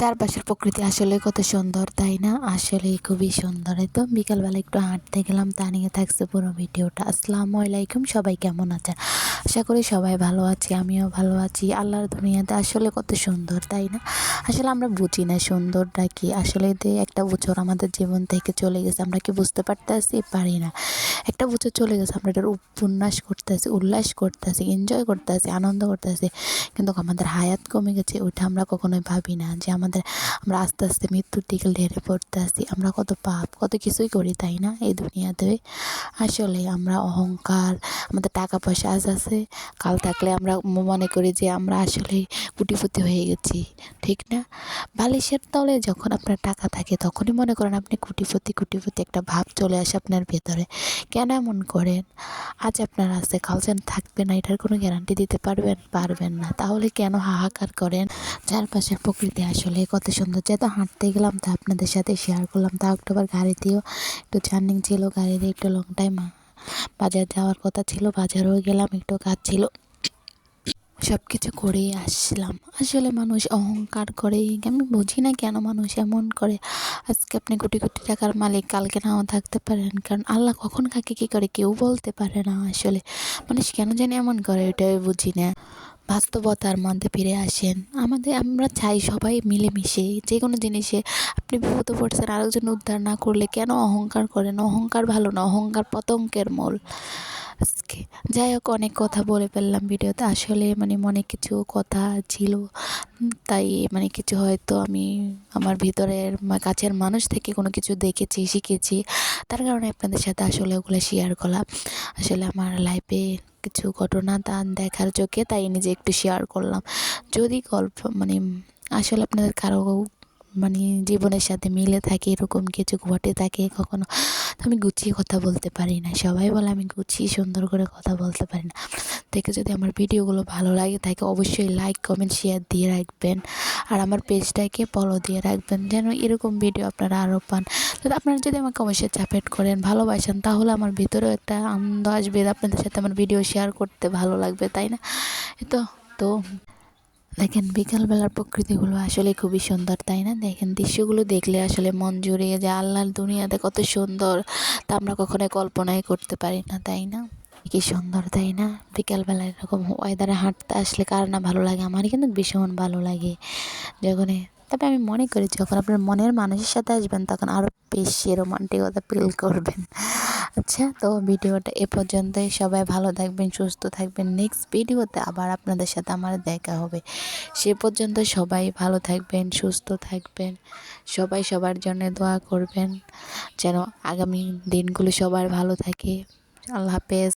চারপাশের প্রকৃতি আসলে কত সুন্দর, তাই না? আসলেই খুবই সুন্দর। এই তো বিকালবেলা একটু হাঁটতে গেলাম, তা নিয়ে থাকছে পুরো ভিডিওটা। আসসালামু আলাইকুম, সবাই কেমন আছেন? আশা করি সবাই ভালো আছি, আমিও ভালো আছি। আল্লাহর দুনিয়াতে আসলে কত সুন্দর, তাই না? আসলে আমরা বুঝি না সুন্দরটা কি। আসলে একটা বছর আমাদের জীবন থেকে চলে গেছে, আমরা কি বুঝতে পারতেছি? পারি না। একটা বছর চলে গেছে, আমরা এটার উপন্যাস করতেছি, উল্লাস করতেছি, এনজয় করতেছি, আনন্দ করতেছি, কিন্তু আমাদের হায়াত কমে গেছে, ওইটা আমরা কখনোই ভাবি না যে আমরা আস্তে আস্তে মৃত্যুর দিকে ঢেরে পড়তে আসি। আমরা কত পাপ, কত কিছুই করি, তাই না? এই দুনিয়াতে আসলে আমরা অহংকার, আমাদের টাকা পয়সা আজ আছে, কাল থাকলে আমরা মনে করি যে আমরা আসলে কোটিপতি হয়ে গেছি, ঠিক না? বালিশের তলে যখন আপনার টাকা থাকে তখনই মনে করেন আপনি কোটিপতি একটা ভাব চলে আসে আপনার ভেতরে। কেন এমন করেন? আজ আপনার আছে, কাল যেন থাকবে না, এটার কোনো গ্যারান্টি দিতে পারবেন না। তাহলে কেন হাহাকার করেন? চারপাশের প্রকৃতি আসলে কত সুন্দর। যেহেতু হাঁটতে গেলাম, তা আপনাদের সাথে শেয়ার করলাম। তা অক্টোবর গাড়িতেও একটু জার্নিং ছিল, গাড়িতে একটু লং টাইম বাজার যাওয়ার কথা ছিল, বাজারেও গেলাম, একটু কাজ ছিল, সব কিছু করেই আসলাম। আসলে মানুষ অহংকার করে, আমি বুঝি না কেন মানুষ এমন করে। আজকে আপনি কোটি কোটি টাকার মালিক, কালকে নাও থাকতে পারেন, কারণ আল্লাহ কখন কাকে কী করে কেউ বলতে পারে না। আসলে মানুষ কেন জানি এমন করে, এটাই বুঝি না। বাস্তবতার মধ্যে ফিরে আসেন। আমরা চাই সবাই মিলেমিশে যে কোনো জিনিসে, আপনি বিপদে পড়ছেন, আরেকজন উদ্ধার না করলে কেন অহংকার করেন? অহংকার ভালো না, অহংকার পতঙ্গের মূল। আজকে যাই হোক, অনেক কথা বলে ফেললাম ভিডিওতে। আসলে মনে কিছু কথা ছিল, তাই কিছু হয়তো আমি আমার ভিতরের কাছের মানুষ থেকে কোনো কিছু দেখেছি, শিখেছি, তার কারণে আপনাদের সাথে আসলে ওগুলো শেয়ার করলাম। আসলে আমার লাইফে কিছু ঘটনা দেখার চোখে, তাই নিজে একটু শেয়ার করলাম। যদি গল্প আসলে আপনাদের কারো জীবনের সাথে মিলে থাকে, এরকম কিছু ঘটে থাকে কখনো, তো আমি গুছিয়ে কথা বলতে পারি না। সবাই বলে আমি গুছিয়ে সুন্দর করে কথা বলতে পারি না। থেকে যদি আমার ভিডিওগুলো ভালো লাগে থাকে, অবশ্যই লাইক, কমেন্ট, শেয়ার দিয়ে রাখবেন। আর আমার পেজটাকে ফলো দিয়ে রাখবেন, যেন এরকম ভিডিও আপনারা আরও পান। তো আপনারা যদি আমাকে অবশ্যই সাপোর্ট করেন, ভালোবাসেন, তাহলে আমার ভিতরেও একটা আনন্দ আসবে, আপনাদের সাথে আমার ভিডিও শেয়ার করতে ভালো লাগবে, তাই না? তো দেখেন বিকালবেলার প্রকৃতিগুলো আসলে খুবই সুন্দর, তাই না? দেখেন দৃশ্যগুলো দেখলে আসলে মন জুড়িয়ে যায়। আল্লাহর দুনিয়াতে কত সুন্দর, তা আমরা কখনোই কল্পনাই করতে পারি না, তাই না? কি সুন্দর, তাই না? বিকালবেলা এরকম ওয়েদারে হাঁটতে আসলে কার না ভালো লাগে? আমারই কিন্তু ভীষণ ভালো লাগে যখনই। তবে আমি মনে করি যখন আপনার মনের মানুষের সাথে আসবেন, তখন আরও বেশি রোমান্টিকতা ফিল করবেন। আচ্ছা, তো ভিডিওটা এ পর্যন্তই। সবাই ভালো থাকবেন, সুস্থ থাকবেন। নেক্সট ভিডিওতে আবার আপনাদের সাথে আমার দেখা হবে। সে পর্যন্ত সবাই ভালো থাকবেন, সুস্থ থাকবেন। সবাই সবার জন্য দোয়া করবেন যেন আগামী দিনগুলো সবার ভালো থাকে। আল্লাহ হাফেজ।